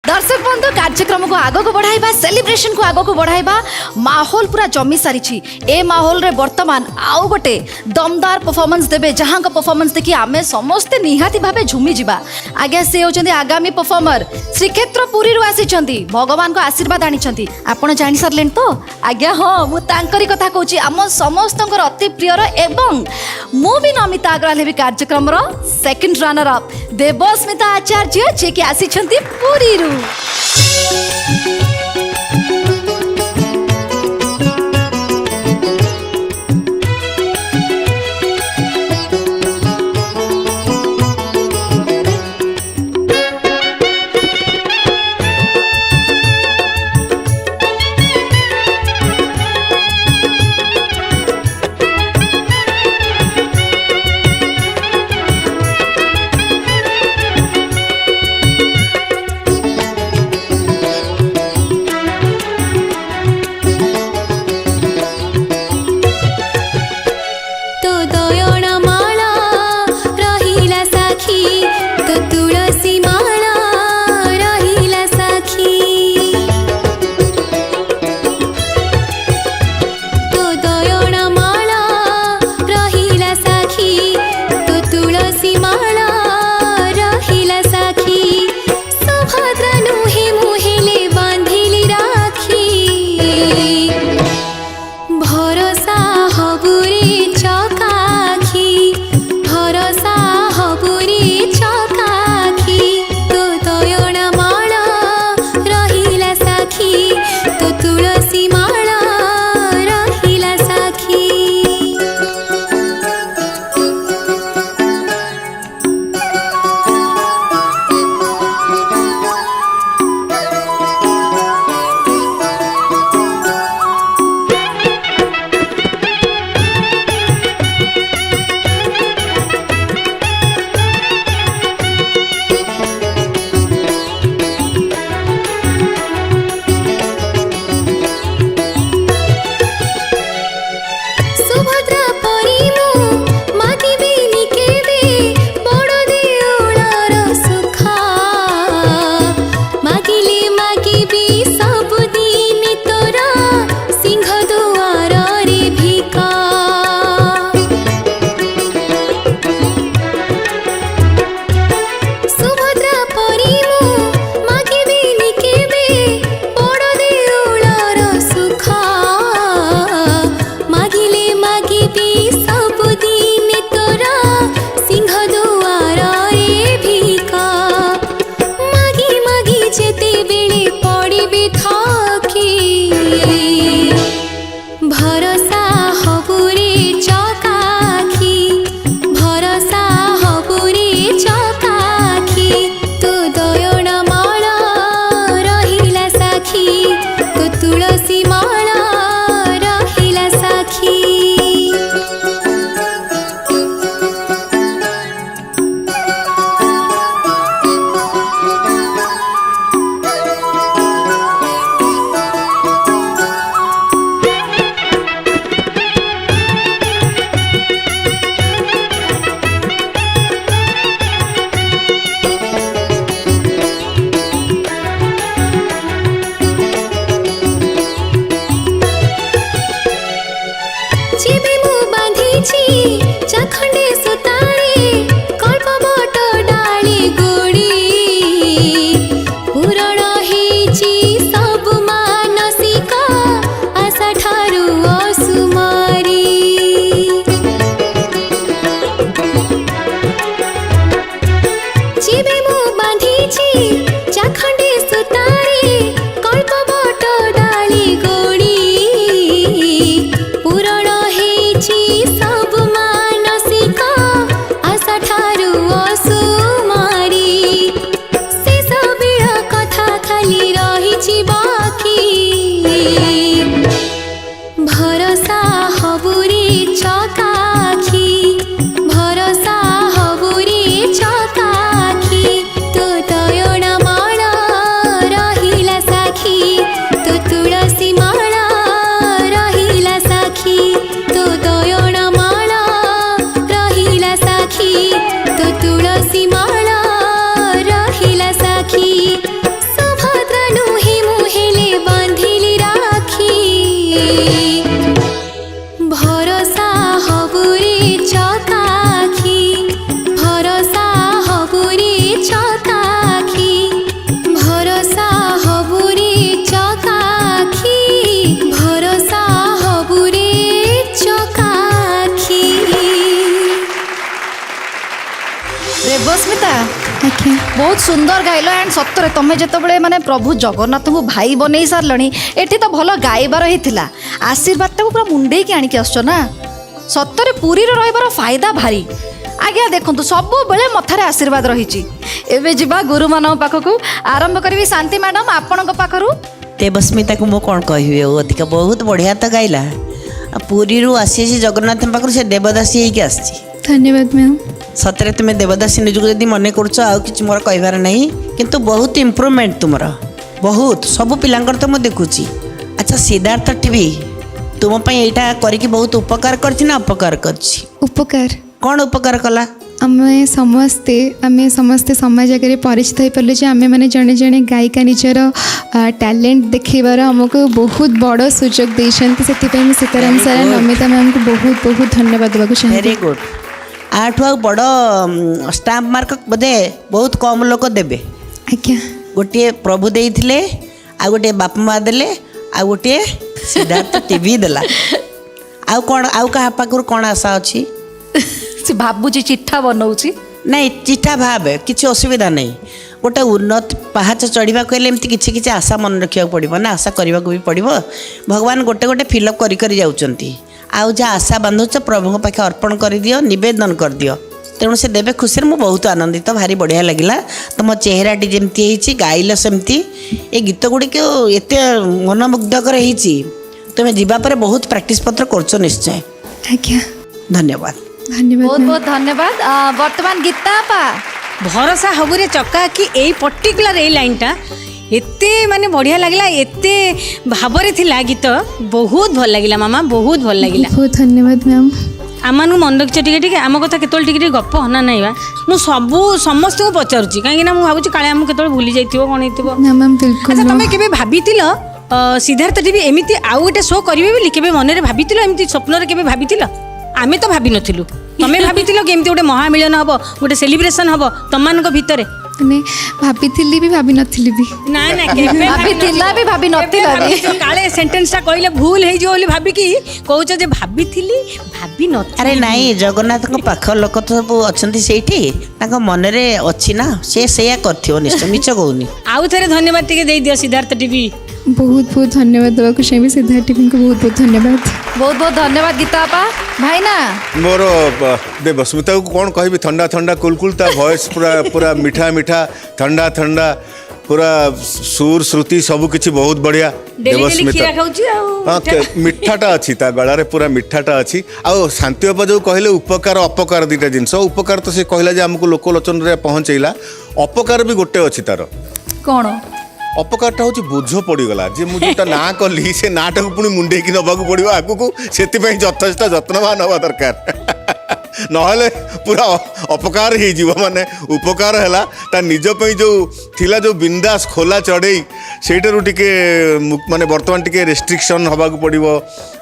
दर्शक बंधु कार्यक्रम को आग को बढ़ाइबा सेलिब्रेशन को आग को बढ़ाइबा माहौल पूरा जमी सारी ए माहौल रे वर्तमान आउ गोटे दमदार परफॉर्मेंस देबे जहां का परफॉर्मेंस देखि आमे समस्त निहाती भाबे झुमी जिबा। आगे से होचंदी आगामी परफॉर्मर श्रीक्षेत्र पुरी रु आसीचंदी भगवान को आशीर्वाद आनीचंदी आपण जानि सरलेन तो आज्ञा हाँ मु तांकरी कथा कहूची आम समस्तंकर अति प्रियर एवं मु भी नमिता अग्रवाल हेबी कार्यक्रम रो second runner up Debasmita Acharya जे कि आसीचंदी पुरी रु। पूरण हेची सब मा बहुत सुंदर गाइल एंड सतरे तुम जिते माने प्रभु जगन्नाथ को भाई बनई सारे एठी तो भल गाइबार ही थिला आशीर्वाद टाक पूरा मुंडे की आणिक आसछ ना सतरे पुरी रहिबार फायदा भारी आज्ञा देखु सब बेले मथारे आशीर्वाद रही एवं जीवा गुरु मान पाखक आरंभ करी शांति मैडम आपण पाखरु देवस्मिता को मु कौन कह अधिक बहुत बढ़िया तो गाइला पुरी आसी जगन्नाथ पाखर से देवदासी होगी आसी धन्यवाद मैम सतरे तुम्हें देवदासी निजक जब मन कर मोर कहबार नहीं किंतु बहुत इम्प्रूवमेंट तुमर बहुत सब पिलांकर तो मुझे देखुची। अच्छा सिद्धार्थ टीवी तुम यहाँ करके बहुत उपकार करछि ना अपकार करछि उपकार कौन उपकार कला आमे समस्ते समाज आगे परिचित हो पारे आमे मैंने जड़े जड़े गायिका निजर टैलेंट देखेबार आमको बहुत बड़ सुजोग देइछन्ति से सीताराम सारा नमिता मैम को बहुत बहुत धन्यवाद देवाक चाहिए। वेरी गुड आठु आ बड़ स्टाम्प मार्क बोधे बहुत कम लोक देबे आज्ञा गोटे प्रभु देइथिले आ गोटे बापा माँ देले आ गोटे सिद्धार्थ टीवी देला आउ कौन आउ कहा पाखर कौन आशा अच्छी से भाबुची चिट्ठा बनाऊची नहीं चिठा भावे किसी असुविधा नहीं गोटे उन्नत पहाच चढ़ा कहले एमती किसी किसी आशा मन रखा पड़ो ना आशा करने भी पड़ो भगवान गोटे गोटे फिलअप कर जाउचंती आउ जहाँ आशा बांधुच प्रभु पाखे अर्पण कर दियो निवेदन कर दियो तेणु से देवे खुशी मु बहुत आनंदित भारी बढ़िया लगिला तुम चेहराटी जमती गाइल सेमती ए गीत गुड़िक एत मनमुग्धकर तुम्हें जीवापर बहुत प्रैक्टिस पत्र करछ निश्चय आज्ञा धन्यवाद धन्यवाद बहुत बहुत धन्यवाद वर्तमान गीता पा भरोसा हबुरे चक्का कि एई पर्टिकुलर एई लाइनटा एते माने बढ़िया लागला एते भाबरे थिला गीत बहुत भल लागिला मामा बहुत भल लागिला बहुत धन्यवाद मैम आमानु मन रखिछ टिके टिके आम कथा केतोल टिके टिके गप हना नाही बा मु सबु समस्त को पचारुची काहे ना मु भाबुची काळे आम केतोल भूली जाइथिबो कोन हेतिबो ना मैम बिल्कुल अच्छा तमे केबे भाबितिलो सिद्धार्थ टीवी एमिति आउ गोटे शो करिवे बोली केबे मनरे भाबितिलो एमिति स्वप्नरे केबे भाबितिलो आमे तो भाबी नथिलु तमे भाबितिलो कि एमिति गोटे महामिलन हबो गोटे सेलिब्रेशन हबो तममान को भितरे माने भाबिथिली भी भाबी नथिली भी ना ना केबे भाबितिला भी भाबी नथिला भी काले सेंटेंस टा कहले भूल हे जो बोली भाबी कि कहउछ जे भाबिथिली भाबी नथि अरे नहीं जगन्नाथ को पाख लोक तो सब अच्छी से मनरे अच्छी ना से कर निश्चय मिछ कहूनी आउ थरे धन्यवाद टिके दे दियो सिद्धार्थ टीवी बहुत बहुत धन्यवाद देवाक चाहिए सिद्धार्थ टीवी को बहुत बहुत धन्यवाद बहुत बहुत धन्यवाद गीता पा भाई ना मोर देवस्मिता को कौन कहि ठंडा ठंडा कुलकुल ता वॉइस पूरा पूरा मीठा मीठा ठंडा ठंडा पूरा सुर श्रुति सब किछि बहुत बढ़िया खीरा खाउची हाँ मिठाटा अच्छी ता गलारे पूरा मिठाटा अच्छी आउ शांति बाबा जो कहले उपकार अपकार दुटा जिनस उपकार तो से कहला जे हमको लोकलोचन रे पहुँचैला अपकार भी गोटे अच्छी तार कौन अपकारटा हूँ बोझ पड़गला जे मुझे ना कली से नाटा को पुणी मुंडे की नबाक पड़ो आगू से यथेष्ट जत्नवान हवा दरकार नहले पूरा अपकार हो माने उपकार है ता निजपी जो थिला जो बिंदास खोला चढ़ई सेठारू टिके माने बर्तमान टिके रेस्ट्रिक्शन हवा पड़ो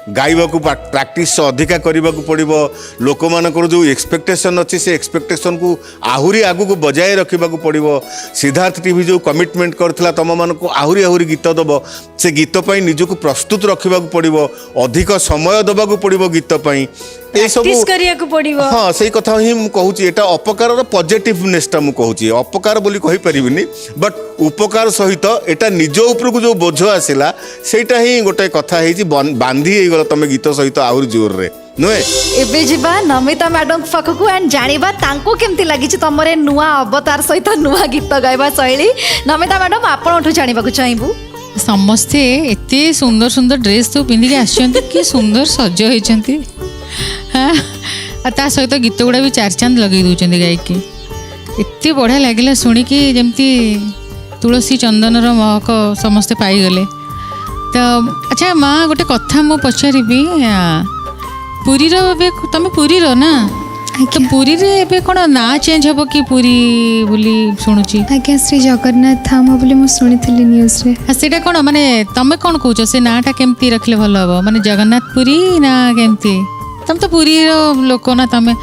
गाइबा को प्रैक्टिस अधिका करने को पड़ो लोक मानकर जो एक्सपेक्टेशन अच्छी से एक्सपेक्टेशन को आहुरी आगू को बजाय रखा पड़ो सिद्धार्थ टीवी जो कमिटमेंट करथिला तम मान को आहुरी आहुरी गीत दब से गीत पाई निजको प्रस्तुत रखा पड़ो अधिक समय दबाक पड़ो गीत पाई ये सब हाँ से कथा ही मुझे यहाँ अपकार पॉजिटिवनेसटा मुझे अपकार बोली कहि परिबिनी बट उपकार सहित एटा निज उपर को जो बोझ आसला सेटा ही गोटे कथा है बांधी गला तमे गीत सहित आउर जोर रे नुहे एबे जिबा नमिता मैडम पाखकु एंड जानिबा तांको केमती लागी छि तमरे नुआ अवतार सहित नुआ गीत गाइबा शैली नमिता मैडम आपणठु जानिबाकु चाहबु समस्ते एते सुंदर सुंदर ड्रेस तो पिंधिक आछंती कि सुंदर सज होइछंती हाँ ता सहित गीत गुड़ा भी चार चांद लगे दौरान गायकी एत बढ़िया लगे शुणिकी जमती तुलसी चंदन महक समस्ते पाईगले तो अच्छा माँ गोटे कथा मु पचारि पुरी तुम पुरी ना तो पुरी रे एबे कोन ना चेंज हबो कि पुरी बोली शुणुची आज्ञा श्री जगन्नाथ धाम बोली मु सुनिथिली न्यूज रे सेटा कोन माने तमे कोन कहूछ से नाटा केमती रखले भलो हबो माने जगन्नाथ पुरी ना केमती तुम तो पुरी लोक ना तमें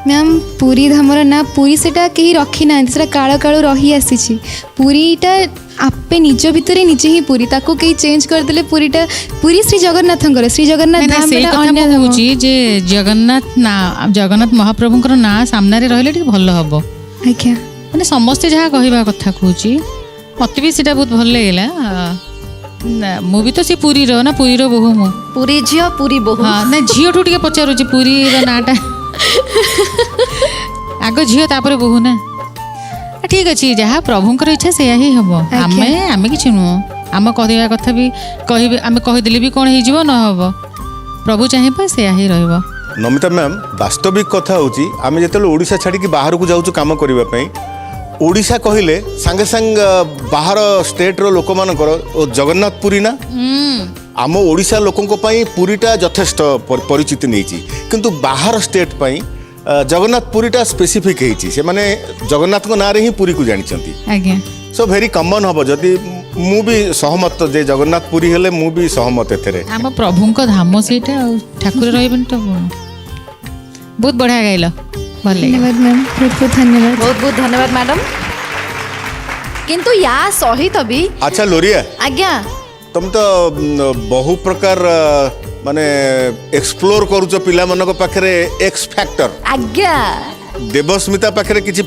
मैम पुरी धामर ना पुरी सेटा कहीं रखी ना सेटा काल काल रही आसी पुरीटा आपे निज भितर निजे ही पुरी ताको कहीं चेंज करदेले पुरीटा पुरी श्री जगन्नाथ धाम जे जगन्नाथ ना जगन्नाथ महाप्रभुंकर ना सामने रहिले ठीक भल हबो आज्ञा ମାନେ ସମସ୍ତେ ଯାହା କହିବା କଥା କହୁଛି ମୋତେ ବି ସେଇଟା ବହୁତ ଭଲ ଲାଗିଲା। ନା ମୁଁ ବି ତ ସେ ପୁରୀର ନା, ପୁରୀର ବୋହୂ ମୁଁ। ପୁରୀ ଝିଅ ପୁରୀ ବୋହୂ। ହଁ ନା, ଝିଅଠୁ ଟିକେ ପଚାରୁଛି ପୁରୀର ନାଁଟା। ଆଗ ଝିଅ ତାପରେ ବୋହୂ ନା। ଠିକ୍ ଅଛି, ଯାହା ପ୍ରଭୁଙ୍କର ଇଚ୍ଛା ସେଇଆ ହିଁ ହେବ। ଆମେ କିଛି ନୁହଁ, ଆମ କହିବା କଥା ବି କହିବେ, ଆମେ କହିଦେଲେ ବି କ'ଣ ହେଇଯିବ ନ ହେବ। ପ୍ରଭୁ ଚାହିଁବା ସେଇଆ ହିଁ ରହିବ। ନମିତା ମ୍ୟାମ୍, ବାସ୍ତବିକ କଥା ହେଉଛି ଆମେ ଯେତେବେଳେ ଓଡ଼ିଶା ଛାଡ଼ିକି ବାହାରକୁ ଯାଉଛୁ କାମ କରିବା ପାଇଁ, ଓଡ଼ିଶା କହିଲେ ସାଙ୍ଗେ ସାଙ୍ଗେ ବାହାର ଷ୍ଟେଟ୍ର ଲୋକମାନଙ୍କର ଜଗନ୍ନାଥ ପୁରୀ ନା, ଆମ ଓଡ଼ିଶା ଲୋକଙ୍କ ପାଇଁ ପୁରୀଟା ଯଥେଷ୍ଟ ପରିଚିତି ନେଇଛି, କିନ୍ତୁ ବାହାର ଷ୍ଟେଟ୍ ପାଇଁ ଜଗନ୍ନାଥ ପୁରୀଟା ସ୍ପେସିଫିକ୍ ହେଇଛି। ସେମାନେ ଜଗନ୍ନାଥଙ୍କ ନାଁରେ ହିଁ ପୁରୀକୁ ଜାଣିଛନ୍ତି। ଆଜ୍ଞା, ସୋ ଭେରି କମନ୍ ହେବ। ଯଦି ମୁଁ ବି ସହମତ ଯେ ଜଗନ୍ନାଥ ପୁରୀ ହେଲେ ମୁଁ ବି ସହମତ ଏଥିରେ। ଆମ ପ୍ରଭୁଙ୍କ ଧାମ ସେଇଟା, ଆଉ ଠାକୁର ରହିବେନି ତ କ'ଣ। ବହୁତ ବଢ଼ିଆ ଗାଇଲ, ଭଲ ଲାଗିଲା। ଧନ୍ୟବାଦ ମ୍ୟାମ୍, ବହୁତ ବହୁତ ଧନ୍ୟବାଦ। ବହୁତ ବହୁତ ଧନ୍ୟବାଦ ମ୍ୟାଡ଼ାମ। କିନ୍ତୁ ୟା ସହିତ ବି ଆଚ୍ଛା ଲୋରିଆ, ଆଜ୍ଞା ତମେ ତ ବହୁ ପ୍ରକାର ମାନେ ଏକ୍ସପ୍ଲୋର କରୁଛ ପିଲାମାନଙ୍କ ପାଖରେ ଏକ୍ସ ଫ୍ୟାକ୍ଟର। ଆଜ୍ଞା, ଦେବସ୍ମିତା ପାଖରେ କିଛି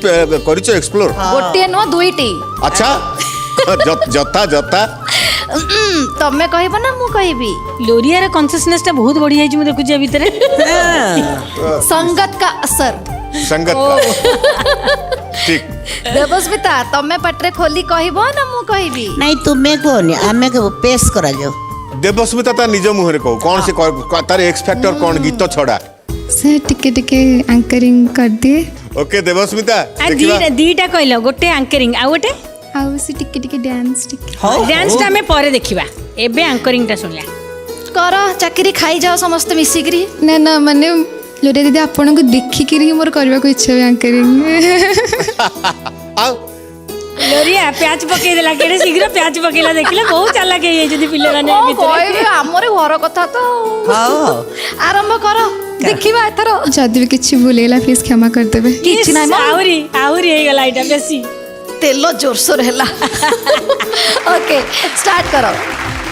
କରିଛ ଏକ୍ସପ୍ଲୋର? ଗୋଟିଏ ନୁହଁ ଦୁଇଟି। ଆଚ୍ଛା, ଯଥା ଯଥା ତମେ କହିବ ନା ମୁଁ କହିବି? ଲୋରିଆର କନସିୟସନେସଟା ବହୁତ ବଢି ଯାଇଛି ମୁଁ ଦେଖୁଛି ଆ ଭିତରେ। संगत का असर। संगत का ठीक। ଦେବସ୍ମିତା ତମେ ପାଟିରେ ଖୋଲି କହିବ ନା ମୁଁ କହିବି? ନାଇଁ ତୁମେ କୁହନି, ଆମେ ପେସ୍ କରାଯାଉ। ଦେବସ୍ମିତା ତା ନିଜ ମୁହଁରେ କହୁ କ'ଣ ସେ ତାର ଏକ୍ସ ଫ୍ୟାକ୍ଟର କ'ଣ ଗୀତ ଛଡ଼ା? ସେ ଟିକେ ଟିକେ ଆଙ୍କରିଂ କରିଦିଏ, ଓକେ ଦେବସ୍ମିତା, ଆ ଦେଖିବା। ଦିଟା କହିଲ, ଗୋଟେ ଆଙ୍କରିଂ ଆଉ ଗୋଟେ ଆଉ ସେ ଟିକେ ଟିକେ ଡ୍ୟାନ୍ସ ଟିକେ। ଡ୍ୟାନ୍ସଟା ଆମେ ପରେ ଦେଖିବା, ଏବେ ଆଙ୍କରିଂଟା ଶୁଣିଲା। କର, ଚାକିରି ଖାଇଯାଅ ସମସ୍ତେ ମିଶିକିରି। ନା ନା, ମାନେ ଲୋରିଆ ଦିଦି ଆପଣଙ୍କୁ ଦେଖିକିରି ହିଁ ମୋର କରିବାକୁ ଇଚ୍ଛା ହୁଏ ଆଙ୍କରିଂ। ଆଉ ଲୋରିଆ ପ୍ୟାଚ୍ ପକେଇଦେଲା, କେଡ଼େ ଶୀଘ୍ର ପ୍ୟାଚ୍ ପକେଇଲା ଦେଖିଲା। ବହୁତ ଚାଲାକ ହେଇଯାଇଛନ୍ତି ପିଲାମାନେ ଏ କ'ଣ ଭିତରେ। କହିବି, ଆମର ଘର କଥା ତ। ଆରମ୍ଭ କର, ଦେଖିବା ଏଥର। ଯଦି ବି କିଛି ଭୁଲ ହେଇଗଲା ପ୍ଲିଜ୍ କ୍ଷମା କରିଦେବେ। କିଛି ନାହିଁ ମ। ଆହୁରି ଆହୁରି ହେଇଗଲା ଏଇଟା ବେଶୀ। ତେଲ ଜୋରସୋର ହେଲା। ଓକେ, ଷ୍ଟାର୍ଟ କର।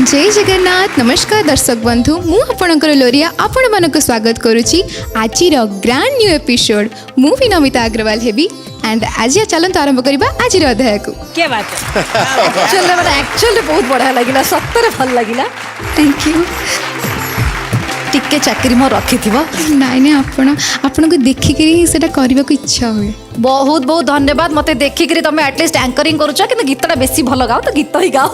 जय जगन्नाथ। नमस्कार दर्शक बंधु, मु आपणकर लोरिया आपण मानक स्वागत करुची आजिर ग्रांड न्यू एपिसोड। मु भी नमिता अग्रवाल हेबी एंड आज चलत आरंभ करबा आजिर अध्याय को। क्या बात है, एक्चुअली बहुत बढ़िया लगिला, सत्तरे भल लगिला। Thank you. टिके चाकरी मो रखिथिबो। नाइ नाइ, आपण को देखिक सेटा करबा को इच्छा हुए। बहुत बहुत धन्यवाद। मते देखिकरी तमे एटलीस्ट एंकरिंग करूछ, किंतु गीतटा बेसी भल गाओ तो गीत ही गाओ।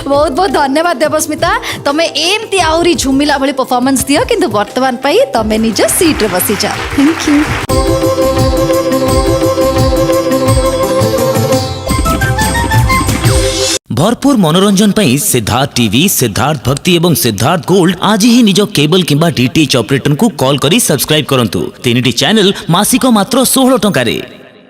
बहुत बहुत धन्यवाद देवस्मिता। तमे एमती आउरी झुमिला भली परफॉर्मेंस दियो, किंतु वर्तमान पई तमे निज सीट रे बसी जा। Thank you. भरपूर मनोरंजन पर सिद्धार्थ टीवी, सिद्धार्थ भक्ति एवं सिद्धार्थ गोल्ड आज ही निज केबल किंबा डीटीएच ऑपरेटर को कॉल करी सब्सक्राइब करंतु। 3टी चैनल मासिक मात्र 16 टंका रे।